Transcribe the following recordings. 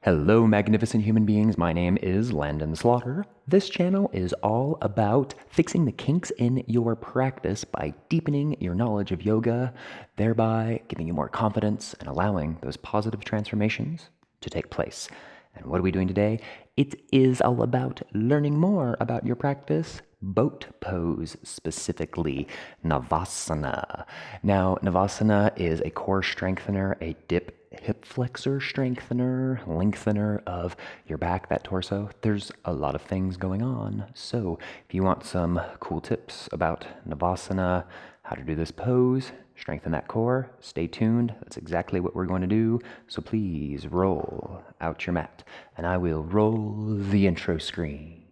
Hello, magnificent human beings. My name is Landon Slaughter. This channel is all about fixing the kinks in your practice by deepening your knowledge of yoga, thereby giving you more confidence and allowing those positive transformations to take place. And what are we doing today? It is all about learning more about your practice, boat pose specifically, Navasana. Now, Navasana is a core strengthener, a dip hip flexor strengthener, lengthener of your back, that torso. There's a lot of things going on. So if you want some cool tips about Navasana, how to do this pose, strengthen that core, stay tuned. That's exactly what we're going to do. So please roll out your mat and I will roll the intro screen.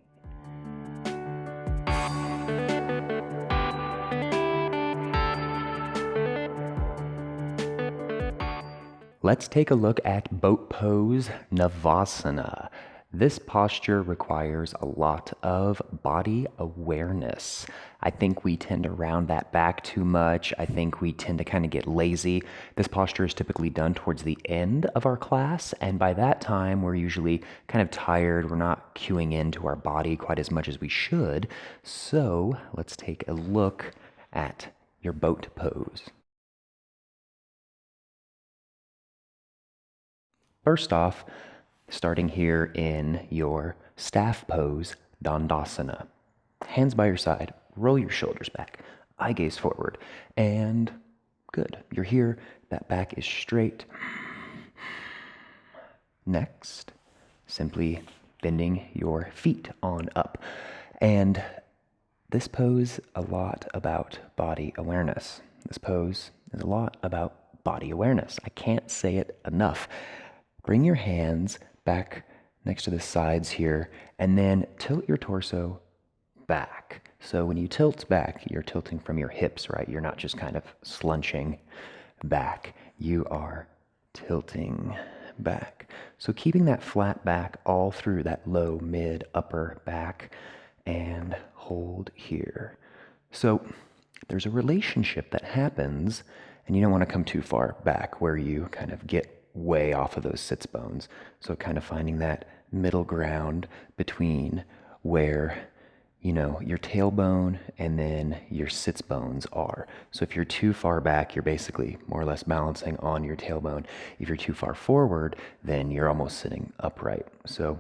Let's take a look at boat pose Navasana. This posture requires a lot of body awareness. I think we tend to round that back too much. I think we tend to kind of get lazy. This posture is typically done towards the end of our class, and by that time we're usually kind of tired. We're not cueing into our body quite as much as we should. So let's take a look at your boat pose. First off, starting here in your staff pose, Dandasana. Hands by your side, roll your shoulders back, eye gaze forward, and good. You're here, that back is straight. Next, simply bending your feet on up. And this pose a lot about body awareness. This pose is a lot about body awareness. I can't say it enough. Bring your hands back next to the sides here, and then tilt your torso back. So when you tilt back, you're tilting from your hips, right? You're not just kind of slunching back. You are tilting back. So keeping that flat back all through that low, mid, upper back, and hold here. So there's a relationship that happens, and you don't want to come too far back where you kind of get way off of those sits bones. So kind of finding that middle ground between where, your tailbone and then your sits bones are. So if you're too far back, you're basically more or less balancing on your tailbone. If you're too far forward, then you're almost sitting upright. So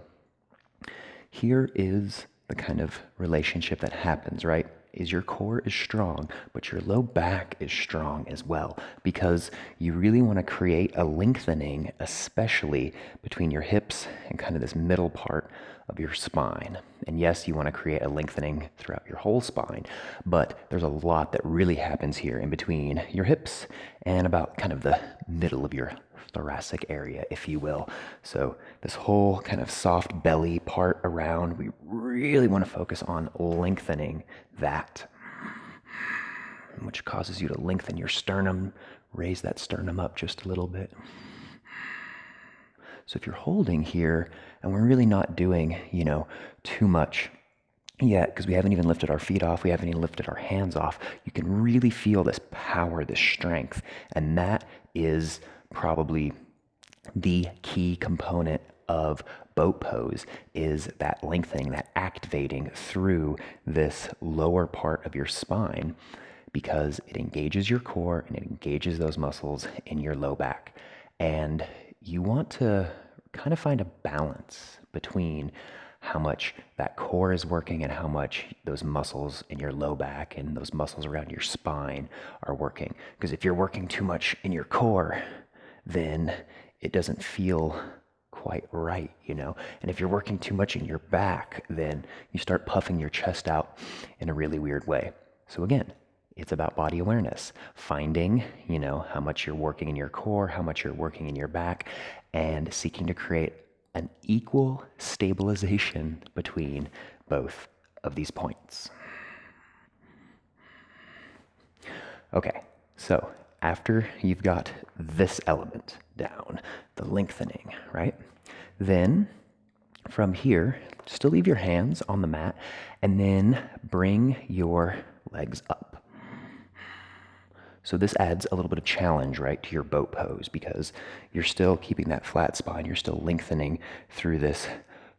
here is the kind of relationship that happens, right? Is your core is strong, but your low back is strong as well, because you really want to create a lengthening, especially between your hips and kind of this middle part of your spine. And yes, you want to create a lengthening throughout your whole spine, but there's a lot that really happens here in between your hips and about kind of the middle of your thoracic area, if you will. So this whole kind of soft belly part around, we really want to focus on lengthening that, which causes you to lengthen your sternum, raise that sternum up just a little bit. So if you're holding here, and we're really not doing, too much yet, because we haven't even lifted our feet off, we haven't even lifted our hands off, you can really feel this power, this strength, and that is probably the key component of boat pose, is that lengthening, that activating through this lower part of your spine, because it engages your core and it engages those muscles in your low back. And you want to kind of find a balance between how much that core is working and how much those muscles in your low back and those muscles around your spine are working. Because if you're working too much in your core, then it doesn't feel quite right, And if you're working too much in your back, then you start puffing your chest out in a really weird way. So again, it's about body awareness, finding, how much you're working in your core, how much you're working in your back, and seeking to create an equal stabilization between both of these points. Okay, so after you've got this element down, the lengthening, right? Then from here, still leave your hands on the mat and then bring your legs up. So this adds a little bit of challenge, right, to your boat pose because you're still keeping that flat spine. You're still lengthening through this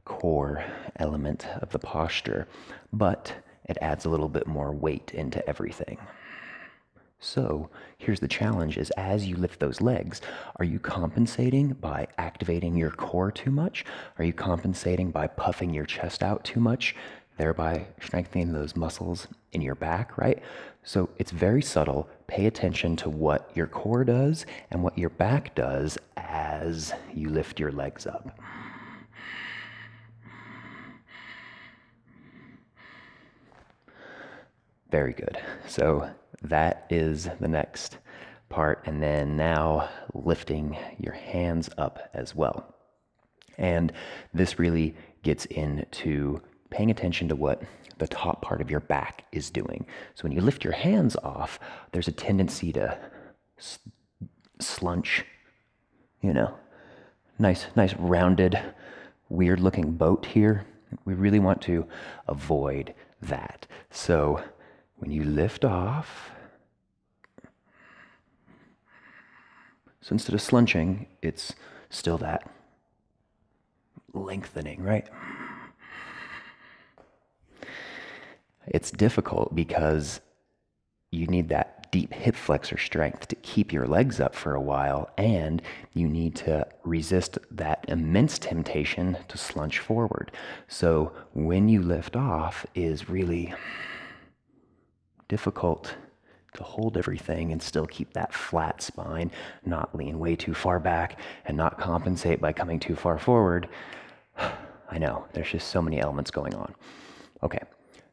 core element of the posture, but it adds a little bit more weight into everything. So here's the challenge is as you lift those legs, are you compensating by activating your core too much? Are you compensating by puffing your chest out too much, thereby strengthening those muscles in your back, right? So it's very subtle. Pay attention to what your core does and what your back does as you lift your legs up. Very good. So that is the next part. And then now lifting your hands up as well. And this really gets into paying attention to what the top part of your back is doing. So when you lift your hands off, there's a tendency to slunch, you know, nice rounded, weird looking boat here. We really want to avoid that. So when you lift off, so instead of slunching, it's still that lengthening, right? It's difficult because you need that deep hip flexor strength to keep your legs up for a while, and you need to resist that immense temptation to slunch forward. So when you lift off is really difficult to hold everything and still keep that flat spine, not lean way too far back and not compensate by coming too far forward. I know, there's just so many elements going on. Okay,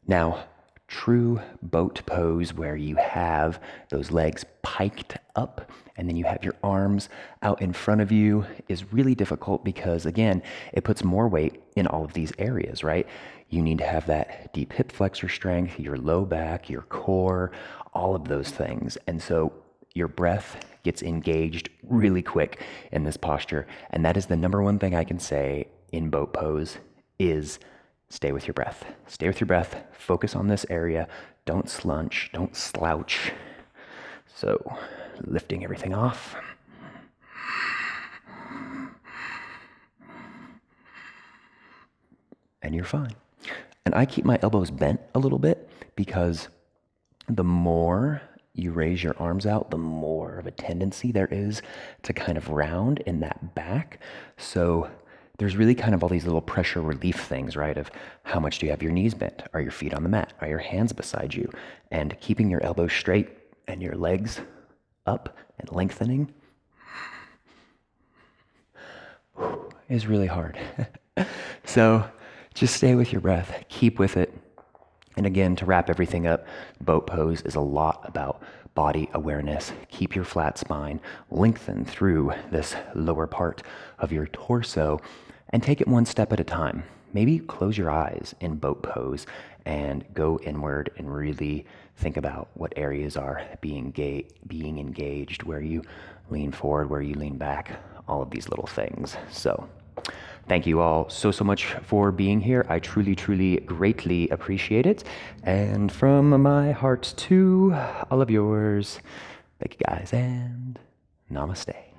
now true boat pose where you have those legs piked up and then you have your arms out in front of you is really difficult because, again, it puts more weight in all of these areas, right? You need to have that deep hip flexor strength, your low back, your core, all of those things. And so your breath gets engaged really quick in this posture. And that is the number one thing I can say in boat pose is stay with your breath. Stay with your breath. Focus on this area. Don't slunch. Don't slouch. So lifting everything off. And you're fine. And I keep my elbows bent a little bit because the more you raise your arms out, the more of a tendency there is to kind of round in that back. So there's really kind of all these little pressure relief things, right? Of how much do you have your knees bent? Are your feet on the mat? Are your hands beside you? And keeping your elbows straight and your legs up and lengthening is really hard. So just stay with your breath, keep with it. And again, to wrap everything up, boat pose is a lot about body awareness. Keep your flat spine, lengthen through this lower part of your torso, and take it one step at a time. Maybe close your eyes in boat pose and go inward and really think about what areas are being engaged, where you lean forward, where you lean back, all of these little things. So thank you all so much for being here. I truly, greatly appreciate it. And from my heart to all of yours, thank you guys, and namaste.